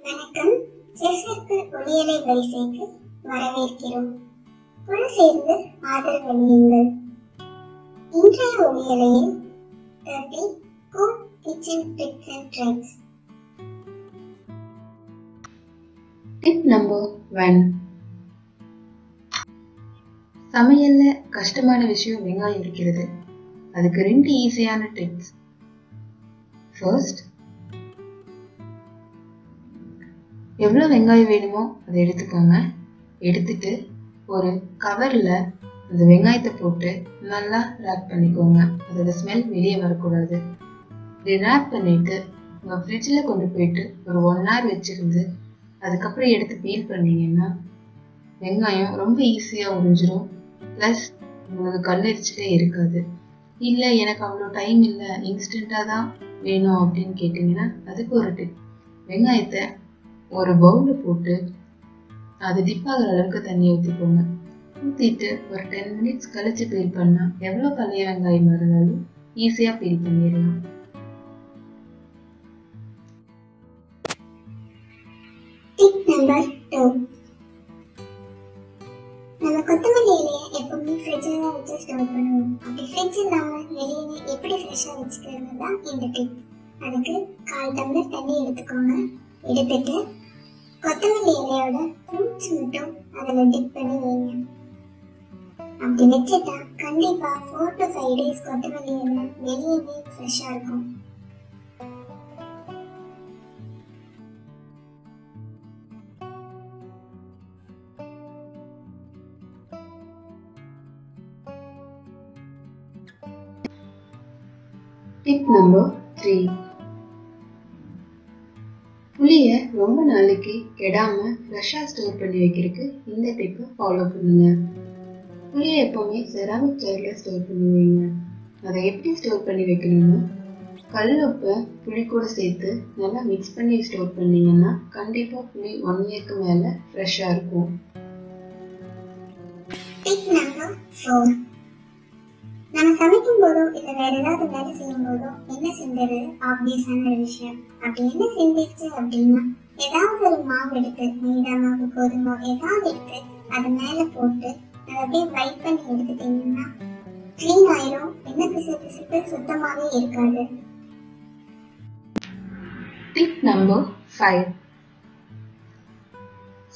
வணக்கம். செஃப்சர்க்கிள் ஒளியலை வரிசைக்கு வரவேற்கிறோம். ஒன்று சேர்ந்து ஆதரவளியுங்கள். இன்றைய ஒளியலையில் 30 cool kitchen tips and tricks. Tip number 1. சமையல்ல கஷ்டமான விஷயம் வெங்காயம் இருக்கிறது. அதுக்கு 2 ஈஸியான டிப்ஸ். ஃபர்ஸ்ட், எவ்வளோ வெங்காயம் வேணுமோ அதை எடுத்துக்கோங்க. எடுத்துட்டு ஒரு கவர்ல அந்த வெங்காயத்தை போட்டு நல்லா ரேப் பண்ணிக்கோங்க. அதோட ஸ்மெல் வெளியே வரக்கூடாது. இப்படி ரேப் பண்ணிட்டு உங்க ஃப்ரிட்ஜில் கொண்டு போயிட்டு ஒரு 1 hour வச்சிருந்து அதுக்கப்புறம் எடுத்து பீல் பண்ணீங்கன்னா வெங்காயம் ரொம்ப ஈஸியாக உறிஞ்சிரும். ப்ளஸ் உங்களுக்கு கல்லரிச்சிட்டே இருக்காது. இல்லை எனக்கு அவ்வளோ டைம் இல்லை, இன்ஸ்டண்ட்டாக தான் வேணும் அப்படின்னு கேட்டிங்கன்னா அதுக்கு ஒரு டிப். வெங்காயத்தை ஒரு பவுலில் போட்டு அது டிப்பாகிற அளவுக்கு தண்ணி ஊற்றிக்கோங்க. ஊற்றிட்டு ஒரு 10 minutes கழிச்சு பீல் பண்ணால் எவ்வளோ பழைய வெங்காயம் இருந்தாலும் ஈஸியாக பீல் பண்ணிடலாம். Tip number 2. நம்ம கொத்தமல்லி இலையை எப்பவுமே ஃப்ரிட்ஜில் தான் வச்சு ஸ்டோர் பண்ணுவோம். அப்படி ஃப்ரிட்ஜ் இல்லாமல் வெளியே எப்படி ஃப்ரெஷ்ஷாக வச்சுக்கிறது தான் இந்த டிப். அதுக்கு 1/4 tumbler தண்ணி எடுத்துக்கோங்க. எடுத்துட்டு கொத்தமல்லி இலையோட ரூட்ஸ் மட்டும் அதில் டிப் பண்ணி வைங்க. அப்படி வச்சுட்டா கண்டிப்பா 4 to 5 days கொத்தமல்லி இலை வெளியவே ஃப்ரெஷ்ஷாக இருக்கும். Tip number 3. புளியை ரொம்ப நாளைக்கு கெடாம ஃப்ரெஷ்ஷாக ஸ்டோர் பண்ணி வைக்கிறதுக்கு இந்த டிப்பை ஃபாலோ பண்ணுங்க. புளியை எப்போவுமே செராமிக் ஜாரில் ஸ்டோர் பண்ணி வைங்க. அதை எப்படி ஸ்டோர் பண்ணி வைக்கணும்னா, கல் உப்பை புளி கூட சேர்த்து நல்லா மிக்ஸ் பண்ணி ஸ்டோர் பண்ணீங்கன்னா கண்டிப்பாக புளி 1 yearக்கு மேலே ஃப்ரெஷ்ஷாக இருக்கும். Tip number 4. நம்ம சமைக்கும் போதோ இல்லை வேற ஏதாவது வேலை செய்யும் போதோ என்ன செஞ்சது ஆப்வியஸான ஒரு விஷயம். அப்படி என்ன செஞ்சிருச்சு அப்படின்னா, ஏதாவது ஒரு மாவு எடுத்து, மைதா மாவு, கோதுமை ஏதாவது எடுத்து அது மேலே போட்டு அதை அப்படியே வைப் பண்ணி எடுத்துட்டீங்கன்னா க்ளீன் ஆயிரும். என்ன பிசுக்கு சுத்தமாகவே இருக்காது. Tip number 5.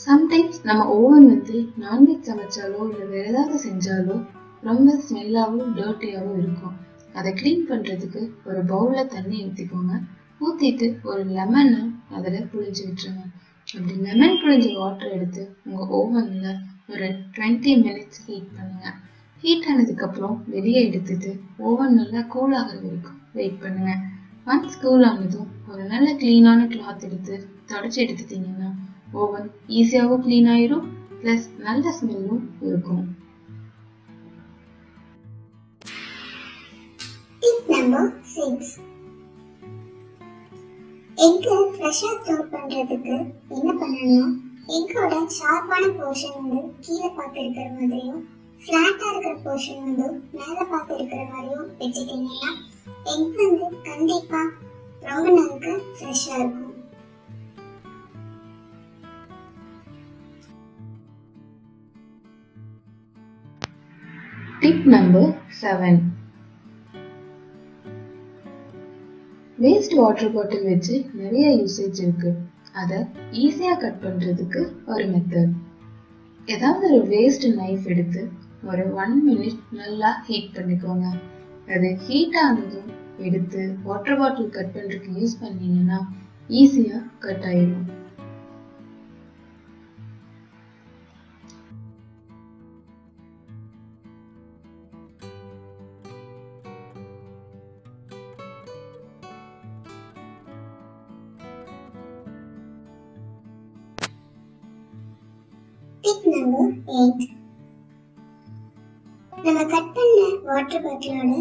சம்டைம்ஸ் நம்ம ஓவன் வந்து நான்வெஜ் சமைச்சாலோ இல்லை வேற ஏதாவது செஞ்சாலோ ரொம்ப ஸ்மெல்லாகவும் டர்ட்டியாகவும் இருக்கும். அதை க்ளீன் பண்ணுறதுக்கு ஒரு பவுலில் தண்ணி ஊற்றிக்கோங்க. ஊற்றிட்டு ஒரு லெமனை அதில் புழிஞ்சு விட்டுருங்க. அப்படி லெமன் புழிஞ்ச வாட்டர் எடுத்து உங்கள் ஓவனில் ஒரு 20 minutes ஹீட் பண்ணுங்க. ஹீட் ஆனதுக்கப்புறம் வெளியே எடுத்துட்டு ஓவன் நல்லா கூல் ஆகிற வரைக்கும் வெயிட் பண்ணுங்க. ஒன்ஸ் கூல் ஆனதும் ஒரு நல்ல க்ளீனான கிளாத் எடுத்து தொடச்சி எடுத்துட்டீங்கன்னா ஓவன் ஈஸியாகவும் க்ளீன் ஆயிரும். ப்ளஸ் நல்ல ஸ்மெல்லும் இருக்கும். Tip number 6. எக்கை ஃப்ரெஷ்ஷாக ஸ்டோர் பண்ணுறதுக்கு என்ன பண்ணணும், எக்கோட ஷார்ப்பான போர்ஷன் வந்து கீழே பார்த்து இருக்கிற மாதிரியும் ஃப்ளாட்டாக இருக்கிற போர்ஷன் வந்து மேலே பார்த்து இருக்கிற மாதிரியும் வச்சுட்டீங்கன்னா எக் வந்து கண்டிப்பாக ரொம்ப நாளுக்கு ஃப்ரெஷ்ஷாக இருக்கும். Tip number 7. Waste water bottle வச்சு நிறைய யூசேஜ் இருக்கு. அதை ஈஸியாக கட் பண்ணுறதுக்கு ஒரு மெத்தட். ஏதாவது ஒரு வேஸ்ட் நைஃப் எடுத்து ஒரு 1 minute நல்லா ஹீட் பண்ணிக்கோங்க. அது ஹீட் ஆனதும் எடுத்து வாட்டர் பாட்டில் கட் பண்ணுறதுக்கு யூஸ் பண்ணீங்கன்னா ஈஸியாக கட் ஆயிடும். Tip number 8. நம்ம கட் பண்ண வாட்டர் பாட்டிலோட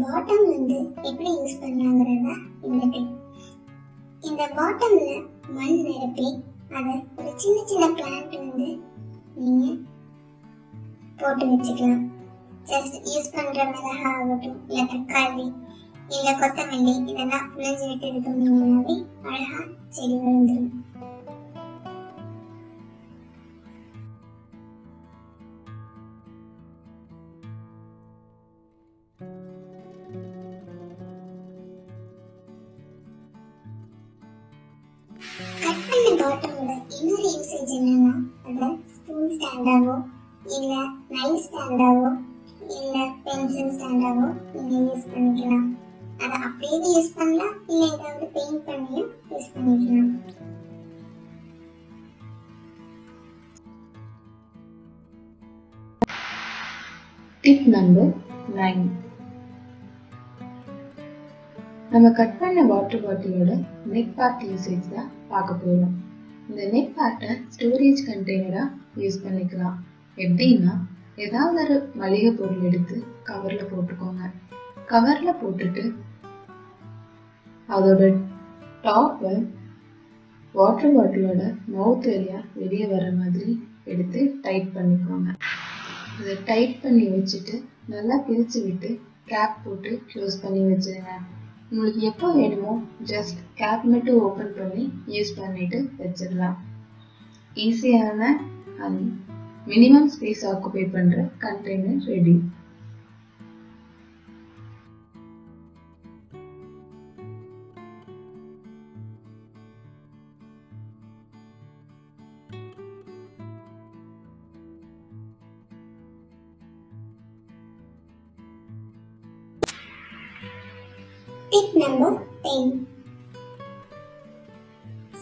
பாட்டம் வந்து எப்படி யூஸ் பண்ணலாங்கிறத இந்த டிப். இந்த பாட்டம்ல மண் நிரப்பி அதை ஒரு சின்ன சின்ன பிளான்ட் வந்து நீங்க போட்டு வச்சுக்கலாம். ஜஸ்ட் யூஸ் பண்ற மிளகா ஆகட்டும், இல்லை தக்காளி, இல்லை கொத்தமல்லி, இதெல்லாம் புளிஞ்சு விட்டு இது பண்ணீங்கன்னாவே அழகா செடி வளர்ந்துடும். பாட்டிலோட இன்னொரு யூசேஜ் என்னன்னா, அதை ஸ்பூன் ஸ்டாண்டாவோ இல்ல நைஃப் ஸ்டாண்டாவோ இல்ல பென்சில் ஸ்டாண்டாவோ நீங்க யூஸ் பண்ணிக்கலாம். அதை அப்படியே யூஸ் பண்ணலாம், இல்ல ஏதாவது பெயிண்ட் பண்ணியும் யூஸ் பண்ணிக்கலாம். Tip number 9. நம்ம கட் பண்ண வாட்டர் பாட்டிலோட நெக் பார்ட் யூசேஜ் தான் பார்க்க போறோம். இந்த நெக் பார்ட்டை ஸ்டோரேஜ் கண்டெய்னரா யூஸ் பண்ணிக்கலாம். எப்படின்னா, ஏதாவது ஒரு மளிகை பொருள் எடுத்து கவர்ல போட்டுக்கோங்க. கவர்ல போட்டுட்டு அதோட டாப்பை வாட்டர் பாட்டிலோட மவுத் வழியா வெளியே வர மாதிரி எடுத்து டைட் பண்ணிக்கோங்க. அதை டைட் பண்ணி வச்சுட்டு நல்லா பிரிச்சு விட்டு கேப் போட்டு க்ளோஸ் பண்ணி வச்சிருங்க. உங்களுக்கு எப்போ வேணுமோ ஜஸ்ட் கேப் மட்டும் ஓப்பன் பண்ணி யூஸ் பண்ணிட்டு வச்சிடலாம். ஈஸியான அண்ட் மினிமம் ஸ்பேஸ் ஆக்குபை பண்ற container ready. Tip number 10.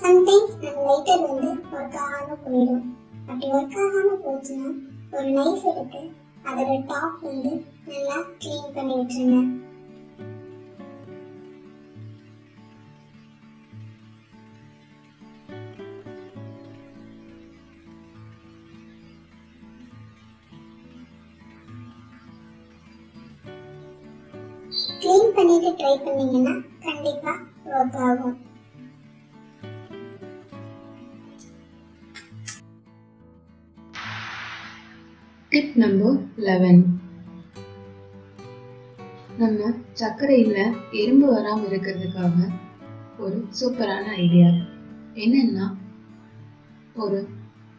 Sometimes நம்ம லைட்டர் ஒர்க் ஆகாம போயிடும். அப்படி ஒர்க் ஆகாம போச்சுன்னா ஒரு நைஃப் எடுத்து அதோட டாப் நல்லா கிளீன் பண்ணி விட்டுருங்க. கிளீன் பண்ணிட்டு ட்ரை பண்ணீங்கன்னா கண்டிப்பா ஒர்க் ஆகும். Tip number 11. நம்ம சர்க்கரையில எறும்பு வராம இருக்கிறதுக்காக ஒரு சூப்பரான ஐடியா. என்னன்னா, ஒரு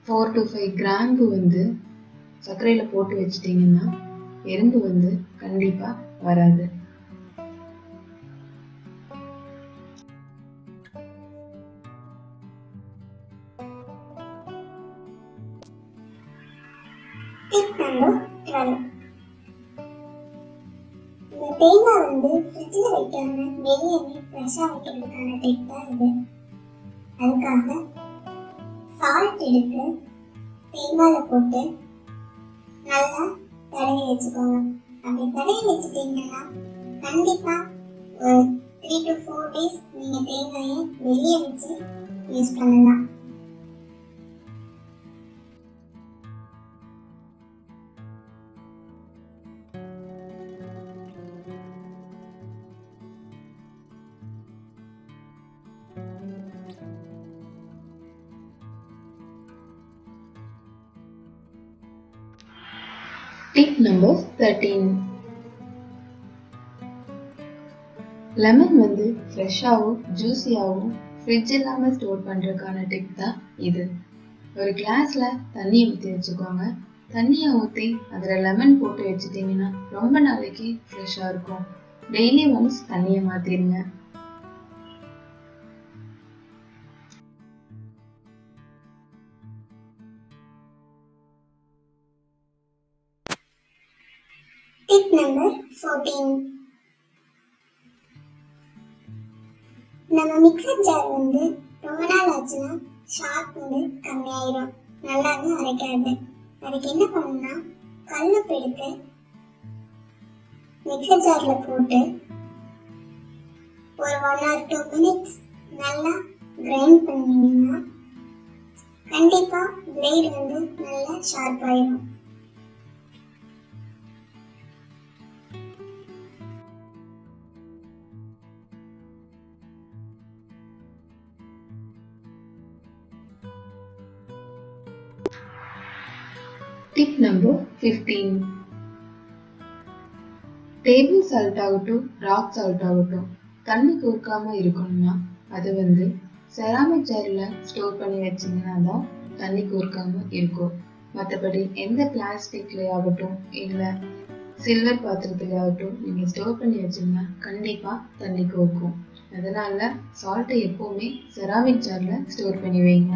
4 to 5 கிராம்பு சர்க்கரையில போட்டு வச்சிட்டீங்கன்னா எறும்பு கண்டிப்பா வராது. Tip number 12. இந்த தேங்காய் ஃப்ரிட்ஜில் வைக்காம வெளியே ஃப்ரெஷ்ஷாக வைக்கிறதுக்கான டிப் தான் இது. அதுக்காக சால்ட் எடுத்து தேங்காயில் போட்டு நல்லா தடவி வச்சுக்கோங்க. அப்படி தடவி வச்சுட்டீங்கன்னா கண்டிப்பா ஒரு 3 to 4 days நீங்க தேங்காயை வெளியே வச்சு யூஸ் பண்ணலாம். Tip number 13. லெமன் ஃப்ரெஷ்ஷாகவும் ஜூஸியாகவும் ஃப்ரிட்ஜ் இல்லாமல் ஸ்டோர் பண்ணுறதுக்கான டிப் தான் இது. ஒரு கிளாஸ்ல தண்ணியை ஊற்றி வச்சுக்கோங்க. தண்ணியை ஊற்றி அதில் லெமன் போட்டு வச்சுட்டிங்கன்னா ரொம்ப நாளைக்கு ஃப்ரெஷ்ஷாக இருக்கும். டெய்லி ஒன்ஸ் தண்ணியை மாற்றிடுங்க. Tip number 14. நம்ம மிக்சர் ஜார் ரொம்ப நாள் ஆச்சுன்னா ஷார்ப் கம்மியாயிரும், நல்லாவே அரைக்காது. அதுக்கு என்ன பண்ணணும்னா, கல்லுப்பு எடுத்து மிக்சர் ஜார்ல போட்டு ஒரு 1 or 2 minutes நல்லா கிரைண்ட் பண்ணீங்கன்னா கண்டிப்பா பிளேட் நல்லா ஷார்ப் ஆயிடும். Tip number 15. டேபிள் சால்ட் ஆகட்டும், ராக் சால்ட் ஆகட்டும், தண்ணி கோர்க்காம இருக்கணும்னா அது செராமிக் ஜார்ல ஸ்டோர் பண்ணி வச்சீங்கன்னா தான் தண்ணி கோர்க்காம இருக்கும். மற்றபடி எந்த பிளாஸ்டிக்ல ஆகட்டும் இல்ல சில்வர் பாத்திரத்துல ஆகட்டும் நீங்க ஸ்டோர் பண்ணி வச்சீங்கன்னா கண்டிப்பா தண்ணி கோர்க்கும். அதனால சால்ட்டை எப்பவுமே செராமிக் ஜார்ல ஸ்டோர் பண்ணி வைங்க.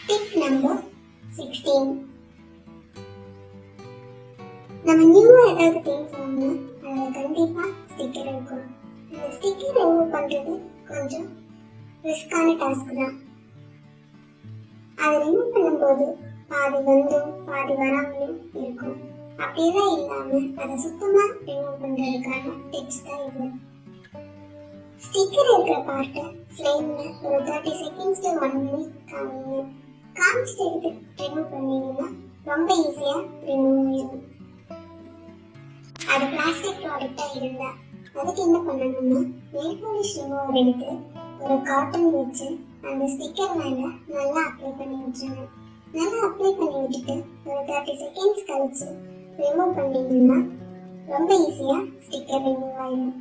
Tip number 16. நம்ம நியூவா ஏதாவது திங்ஸ் வாங்கினா அதில் கண்டிப்பா ஸ்டிக்கர் இருக்கும். அந்த ஸ்டிக்கர் ரிமூவ் பண்றது கொஞ்சம் ரிஸ்கான டாஸ்க் தான். அதை ரிமூவ் பண்ணும்போது பாதி வந்தும் பாதி வராமலும் இருக்கும். அப்படியெல்லாம் இல்லாம அதை சுத்தமா ரிமூவ் பண்றதுக்கான டிப்ஸ் தான் இது. ஸ்டிக்கர் இருக்கிற பார்ட்டை ஃப்ளேம்ல ஒரு 30 seconds to 1 minute காமிங்க. காமிச்சிட்டு எடுத்து ரிமூவ் பண்ணீங்கன்னா ரொம்ப ஈஸியா ரிமூவ் ஆயிடும். அது பிளாஸ்டிக் ப்ராடக்டா இருந்தா அதுக்கு என்ன பண்ணணும்னா நெயில் பாலிஷ் ரிமூவர் எடுத்து ஒரு காட்டன் வச்சு அந்த ஸ்டிக்கர் மேல நல்லா அப்ளை பண்ணி விட்டுருங்க. நல்லா அப்ளை பண்ணி விட்டுட்டு ஒரு 30 seconds கழிச்சு ரிமூவ் பண்ணீங்கன்னா ரொம்ப ஈஸியா ஸ்டிக்கர் ரிமூவ் ஆயிடும்.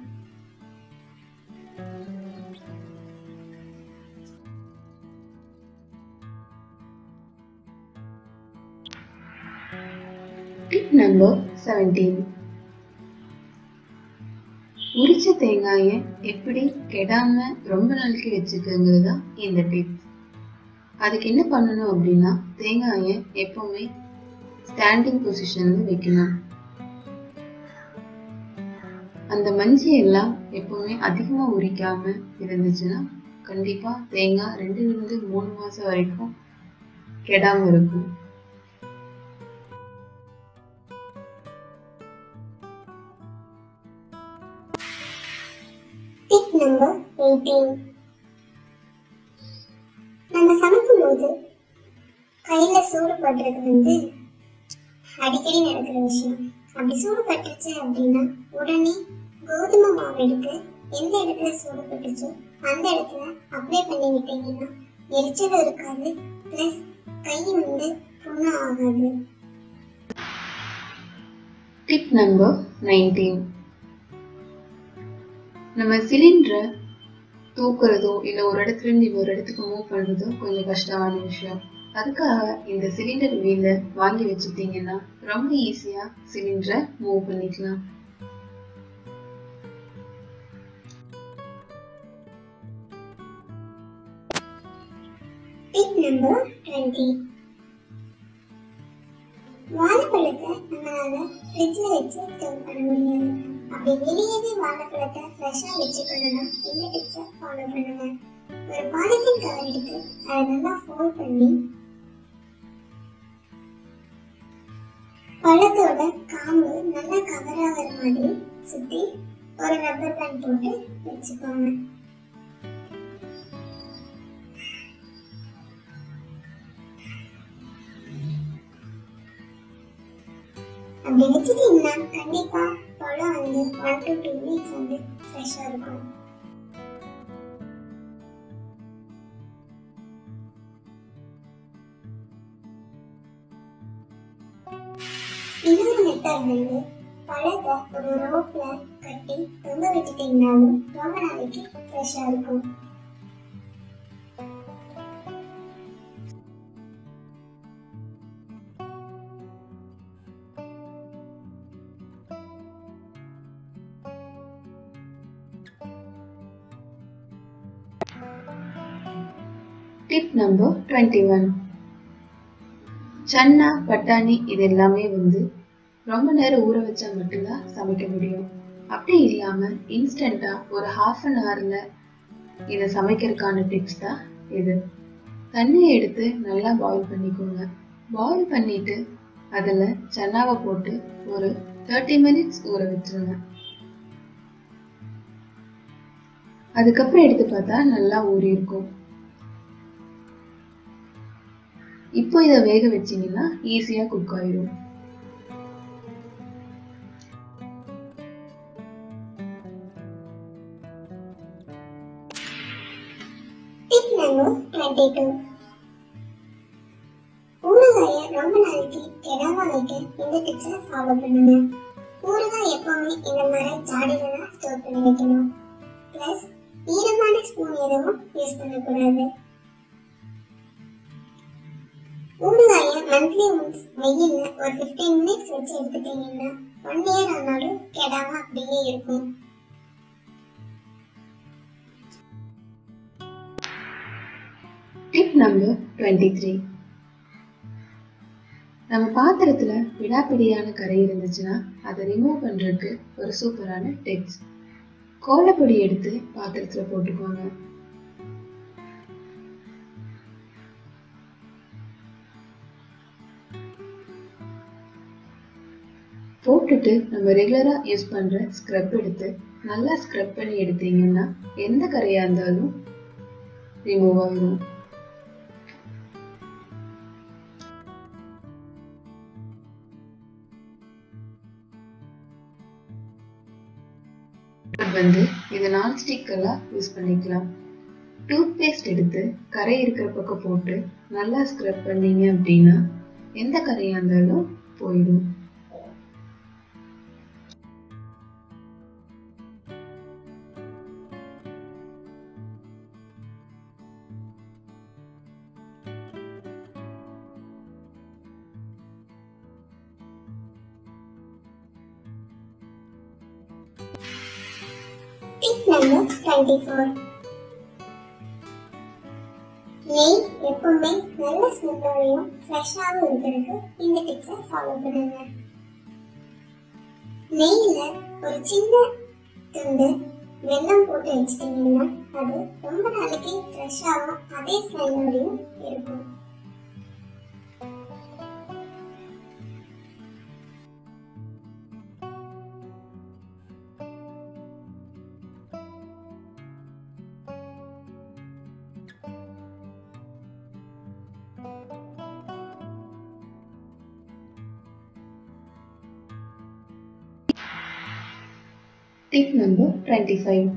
Tip number 17. உரிச்ச தேங்காயை எப்படி கெடாம ரொம்ப நாளைக்கு வச்சுக்கிறது தான் இந்த டிப். அதுக்கு என்ன பண்ணணும் அப்படின்னா தேங்காயை எப்பவுமே ஸ்டாண்டிங் பொசிஷன்ல வைக்கணும். அந்த மஞ்சி எல்லாம் எப்பவுமே அதிகமா உரிக்காம இருந்துச்சுன்னா கண்டிப்பா தேங்காய் 2 to 3 மாசம் வரைக்கும் கெடாம இருக்கும். Tip number 18. நம்ம சமைக்கும் போது கையில சூடு படுறது அடிக்கடி நடக்கிற விஷயம். அப்படி சூடு பட்டுச்சு அப்படின்னா உடனே கோதுமை மாவு எடுத்து எந்த இடத்துல சூடு பட்டுச்சோ அந்த இடத்துல அப்ளை பண்ணி விட்டீங்கன்னா எரிச்சலும் இருக்காது, பிளஸ் கை புண்ணு ஆகாது. Tip number 19. நம்ம சிலிண்டரை தூக்குறதோ இல்லை ஒரு இடத்துல இருந்து இன்னொரு இடத்துக்கு மூவ் பண்ணுறதோ கொஞ்சம் கஷ்டமான விஷயம். அதுக்காக இந்த சிலிண்டர் வீலை வாங்கி வச்சுட்டீங்கன்னா ரொம்ப ஈஸியா சிலிண்டரை மூவ் பண்ணிக்கலாம். Tip number 20. வாழைப்பழத்தை நம்மளால ஃப்ரிட்ஜ்ல வச்சு ஸ்டோர் பண்ண முடியாது. அப்படி வெளியவே வாழைப்பழத்தை ஃப்ரெஷ்ஷா வச்சுக்கணும்னா இந்த டிப்ஸை ஃபாலோ பண்ணுங்க. ஒரு பாலித்தீன் கவர் எடுத்து அதை நல்லா ஃபோல்ட் பண்ணி பழத்தோட காம்பு நல்லா கவர் ஆகிற மாதிரி சுத்தி ஒரு ரப்பர் பேண்ட் போட்டு வச்சுக்கோங்க. அப்படி வச்சுட்டீங்கன்னா கண்டிப்பா பழம் 1 to 2 weeks ஃப்ரெஷ்ஷா இருக்கும். இன்னொரு மெத்தட் பழத்தை ஒரு ரோப்ல கட்டி தொங்க விட்டுட்டீங்கன்னாலும் ரொம்ப நாளைக்கு ஃப்ரெஷ்ஷா இருக்கும். Tip number 21. சன்னா பட்டாணி இது எல்லாமே ரொம்ப நேரம் ஊற வச்சா மட்டும்தான் சமைக்க முடியும். அப்படி இல்லாம இன்ஸ்டன்டா ஒரு 1/2 hourல இதை சமைக்கிறதுக்கான டிப்ஸ் தான் இது. தண்ணியை எடுத்து நல்லா பாயில் பண்ணிக்கோங்க. பாயில் பண்ணிட்டு அதுல சன்னாவை போட்டு ஒரு 30 minutes ஊற வச்சிருங்க. அதுக்கப்புறம் எடுத்து பார்த்தா நல்லா ஊறி இருக்கும். இப்போ இதை வேக வச்சீங்கன்னா ஈஸியா குக் ஆயிடும். Tip number 22. ஊறுகாயை ரொம்ப நாளைக்கு கெடாம வைக்க இந்த டிப்ஸை ஃபாலோ பண்ணுங்க. ஊறுகாய் எப்பவுமே இந்த மாதிரி ஜாடியில தான் ஸ்டோர் பண்ணி வைக்கணும். பிளஸ் ஈரமான ஸ்பூன் எதுவும் யூஸ் பண்ணக்கூடாது. ஊறுகாயை மந்த்லி ஒன்ஸ் வெயில்ல ஒரு 15 மினிட்ஸ் வச்சு எடுத்துட்டீங்கன்னா 1 இயர் ஆனாலும் கெடாம அப்படியே இருக்கும். Tip number 23. நம்ம பாத்திரத்துல விடாப்பிடியான கரை இருந்துச்சுன்னா அதை ரிமூவ் பண்றதுக்கு ஒரு சூப்பரான டிப்ஸ். கோலப்பொடி எடுத்து பாத்திரத்துல போட்டுக்கோங்க. போட்டுட்டு நம்ம ரெகுலரா யூஸ் பண்ற ஸ்க்ரப் எடுத்து நல்லா ஸ்க்ரப் பண்ணி எடுத்தீங்கன்னா எந்த கரையா இருந்தாலும் ரிமூவ் ஆகும். இது நான்ஸ்டிக் எல்லாம் யூஸ் பண்ணிக்கலாம். டூத் பேஸ்ட் எடுத்து கரை இருக்கிற பக்கம் போட்டு நல்லா ஸ்க்ரப் பண்ணீங்க அப்படின்னா எந்த கரையா இருந்தாலும் போயிடும். Tip number 24. நெய் எப்பவுமே நல்ல ஸ்மெல்லோடையும் ஃப்ரெஷ்ஷாகவும் இருக்கிறதுக்கு இந்த டிப்ஸை ஃபாலோ பண்ணுங்க. நெய்ல ஒரு சின்ன துண்டு வெல்லம் போட்டு வச்சிட்டீங்கன்னா அது ரொம்ப நாளைக்கு ஃப்ரெஷ்ஷாகவும் அதே ஸ்மெல்லோடையும் இருக்கும். Tip number 25.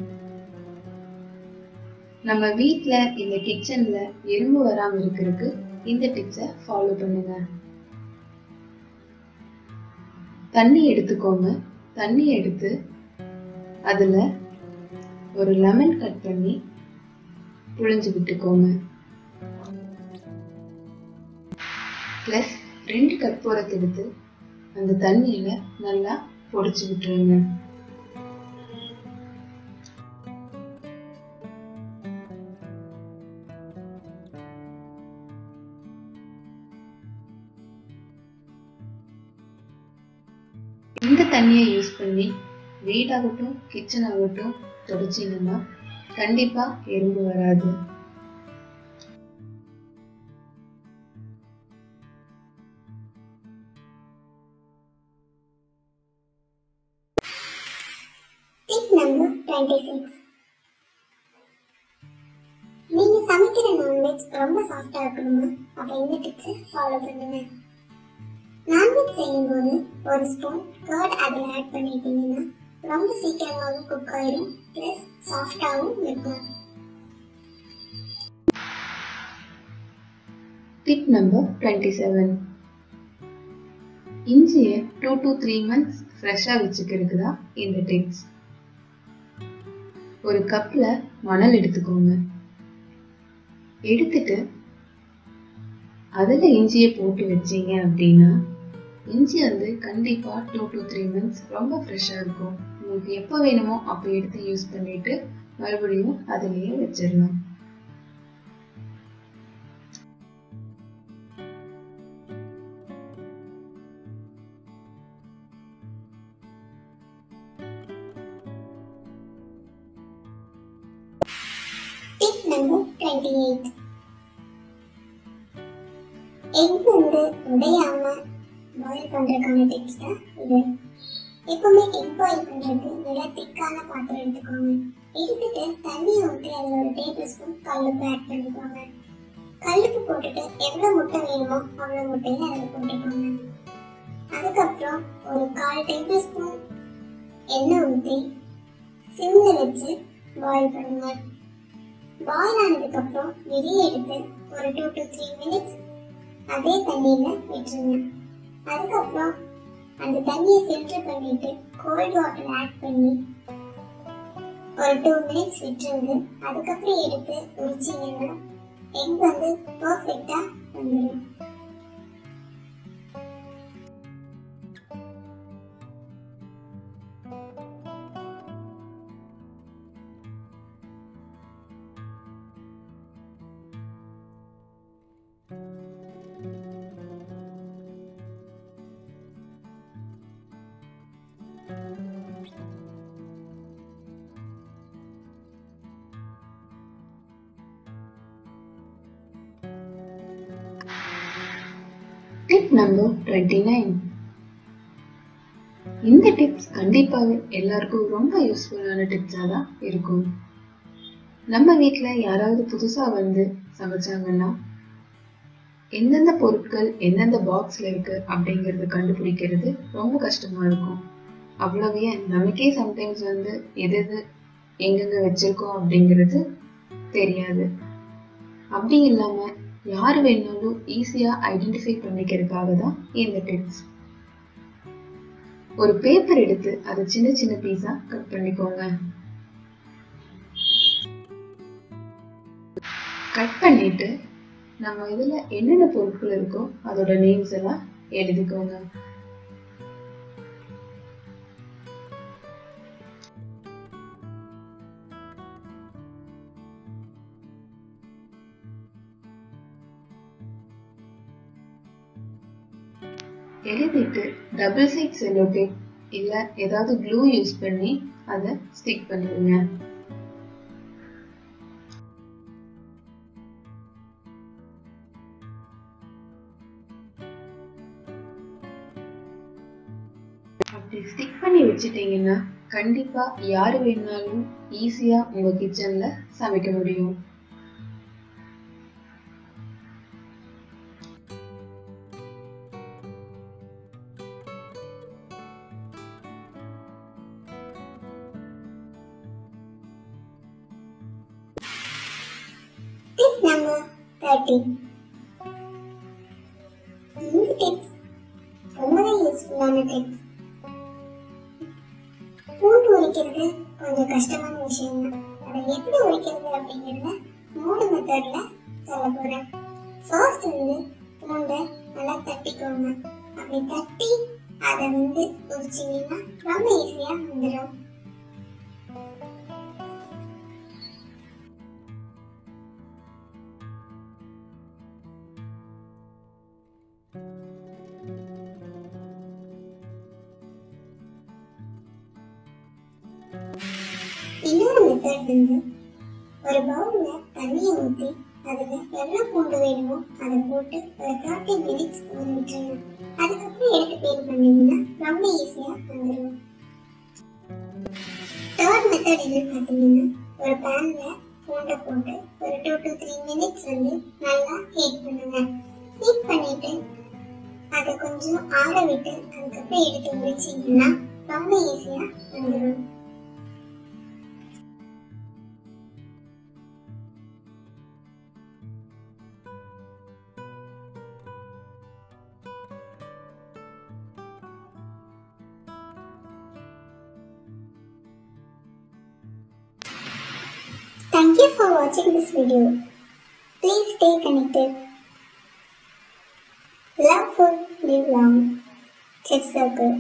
நம்ம வீட்ல இந்த கிச்சன்ல எறும்பு வராம இருக்கிறதுக்கு இந்த டிப்ஸை ஃபாலோ பண்ணுங்க. தண்ணி எடுத்துக்கோங்க. தண்ணி எடுத்து அதுல ஒரு லெமன் கட் பண்ணி புழிஞ்சு விட்டுக்கோங்க. பிளஸ் 2 கற்பூரத்தை எடுத்து அந்த தண்ணியில நல்லா பொடிச்சு விட்டுருங்க. இந்த தண்ணியை யூஸ் பண்ணி வீடாகட்டும் கிச்சன் ஆகட்டும் தொடச்சிங்கன்னா கண்டிப்பா எறும்பு வராது. Tip number 26. நீங்க சமைக்கிற நான்வெஜ் ரொம்ப சாஃப்டா இருக்கணுமா? அப்ப இந்த டிப்ஸை ஃபாலோ பண்ணுங்க. நான்வெஜ் செய்யும்போது ஒரு ஸ்பூன் கர்ட் அதில் ஆட் பண்ணிட்டீங்கன்னா ரொம்ப சீக்கிரமாகவும் குக் ஆயிடும், பிளஸ் சாஃப்டாகவும் இருக்கும். Tip number 27. இஞ்சியை 2 to 3 months ஃப்ரெஷ்ஷா வச்சுக்கிறதுக்கு தான் இந்த டிப்ஸ். ஒரு கப்ல மணல் எடுத்துக்கோங்க. எடுத்துட்டு அதுல இஞ்சியை போட்டு வச்சீங்க அப்படின்னா இஞ்சி வந்து கண்டிப்பா 2 to 3 months ரொம்ப ஃப்ரெஷ்ஷா இருக்கும். உங்களுக்கு எப்போ வேணுமோ அப்போ எடுத்து யூஸ் பண்ணிட்டு மறுபடியும் அதுலயே வச்சிடலாம். Tip number 28. எக் வந்து உடையாம பாயில் பண்றதுக்கான டிப்ஸ் தான் இது. எப்பவுமே எக் பாயில் பண்றதுக்கு நல்லா திக்கான பாத்திரம் எடுத்துக்கோங்க. எடுத்துட்டு தண்ணியை ஊற்றி அதில் ஒரு டேபிள் ஸ்பூன் கல்லுப்பு ஆட் பண்ணிக்கோங்க. கல்லுப்பு போட்டுட்டு எவ்வளோ முட்டை வேணுமோ அவ்வளோ முட்டையை அதில் போட்டுக்கோங்க. அதுக்கப்புறம் ஒரு 1/4 டேபிள் ஸ்பூன் எண்ணெய் ஊற்றி சிம்ல வச்சு பாயில் பண்ணுங்க. பாயில் ஆனதுக்கப்புறம் வெளியே எடுத்து ஒரு 2 to 3 minutes அதே தண்ணியில் விட்டுருங்க. அதுக்கப்புறம் அந்த தண்ணியை ஃபில்டர் பண்ணிட்டு கோல்ட் வாட்டர் ஆட் பண்ணி ஒரு 2 minutes விட்டுருந்து அதுக்கப்புறம் எடுத்து உரிச்சிங்கன்னா எக் வந்து பர்ஃபெக்டாக வந்துடும். Tip number 29. இந்த டிப்ஸ் கண்டிப்பாக எல்லாருக்கும் ரொம்ப யூஸ்ஃபுல்லான டிப்ஸா தான் இருக்கும். நம்ம வீட்ல யாராவது புதுசா வந்து சமைச்சாங்கன்னா எந்தெந்த பொருட்கள் எந்தெந்த பாக்ஸ்ல இருக்கு அப்படிங்கறது கண்டுபிடிக்கிறது ரொம்ப கஷ்டமா இருக்கும். அவ்வளவு ஏன் நமக்கே சம்டைம்ஸ் வந்து எது எங்கெங்க வச்சிருக்கோம் அப்படிங்கிறது தெரியாது. அப்படி இல்லாம யாரு வேணாலும் ஈஸியா ஐடென்டிஃபை பண்ணிக்கிறதுக்காக தான் இந்த டிப்ஸ். ஒரு பேப்பர் எடுத்து அதை சின்ன சின்ன பீஸா கட் பண்ணிக்கோங்க. கட் பண்ணிட்டு நம்ம இதுல என்னென்ன பொருட்கள் இருக்கோ அதோட நேம்ஸ் எல்லாம் எழுதிக்கோங்க. எழுதிட்டு டபுள் சைட் செல்லோ டேப் இல்ல ஏதாவது க்ளூ யூஸ் பண்ணி அதை ஸ்டிக் பண்ணிடுங்க. அப்படி ஸ்டிக் பண்ணி வச்சிட்டீங்கன்னா கண்டிப்பா யாரு வேணாலும் ஈஸியா உங்க கிச்சன்ல சமைக்க முடியும். Tip number 30. இந்த டிப்ஸ் ரொம்பவே யூஸ்ஃபுல்லான டிப்ஸ். பூண்டு உரிக்கிறது கொஞ்சம் கஷ்டமான விஷயம் தான். அதை எப்படி உரிக்கிறது அப்படிங்கிறத 3 மெத்தட்ல சொல்ல போறேன். ஃபர்ஸ்ட் வந்து பூண்டை நல்லா தட்டிக்கோங்க. அப்படி தட்டி அதை வந்து உரிச்சிங்கன்னா ரொம்ப ஈஸியா வந்துடும். இன்னொரு மெத்தட் வந்து ஒரு பவுல்ல தண்ணியை ஊற்றி அதுல எவ்வளவு பூண்டு வேணுமோ அதை போட்டு ஒரு 30 மினிட்ஸ் ஊற விட்டுருங்க. அதுக்கப்புறம் எடுத்து பேர் பண்ணீங்கன்னா ரொம்ப ஈஸியா வந்துடும். தேர்ட் மெத்தட் என்னன்னு பார்த்தீங்கன்னா ஒரு பேன்ல பூண்டை போட்டு ஒரு 2 to 3 மினிட்ஸ் வந்து நல்லா ஹீட் பண்ணுங்க. ஹீட் பண்ணிட்டு அதை கொஞ்சம் ஆற விட்டு அதுக்கப்புறம் எடுத்து உரிச்சிங்கன்னா ரொம்ப ஈஸியா வந்துடும். Thank you for watching this video. Please stay connected. Love food, live long. Chef Circle.